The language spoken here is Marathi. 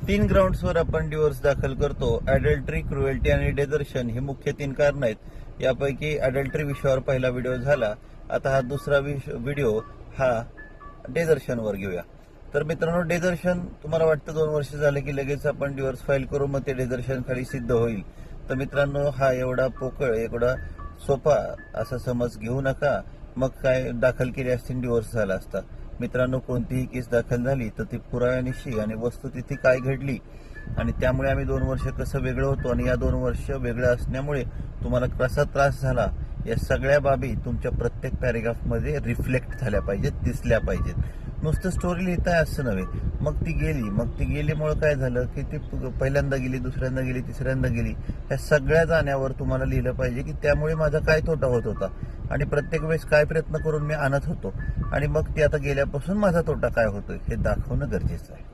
3 ग्राउंड्सवर आपण डिव्होर्स दाखल करतो. अडल्टरी, क्रुएल्टी आणि डेझर्शन ही मुख्य 3 कारण आहेत. यापैकी अडल्टरी विषयावर पहिला व्हिडिओ झाला. आता हा दुसरा व्हिडिओ हा डेझर्शनवर घेऊया. तर मित्रांनो, डेझर्शन तुम्हाला वाटतं 2 वर्ष झाले की लगेच आपण डिव्होर्स फाईल करू, मग ते डेझर्शन खाली सिद्ध होईल. तर मित्रांनो, हा एवढा पोकळ, एवढा सोपा असा समज घेऊ नका. मग काय दाखल केली असती डिव्होर्स झाला असता. मित्रांनो, कोणतीही केस दाखल झाली तर ती पुराव्यानिशी आणि वस्तुस्थिती काय घडली आणि त्यामुळे आम्ही 2 वर्ष कसं वेगळं होतो आणि या 2 वर्ष वेगळं असण्यामुळे तुम्हाला कसा त्रास झाला, या सगळ्या बाबी तुमच्या प्रत्येक पॅरेग्राफमध्ये रिफ्लेक्ट झाल्या पाहिजेत, दिसल्या पाहिजेत. नुसतं स्टोरी लिहिताय असं नव्हे. मग ती गेलीमुळे काय झालं की ती पहिल्यांदा गेली, दुसऱ्यांदा गेली, तिसऱ्यांदा गेली. या सगळ्या जाण्यावर तुम्हाला लिहिलं पाहिजे की त्यामुळे माझा काय तोटा होत होता आणि प्रत्येक वेळेस काय प्रयत्न करून मी आणत होतो आणि मग ती आता गेल्यापासून माझा तोटा काय होतोय हे दाखवणं गरजेचं आहे.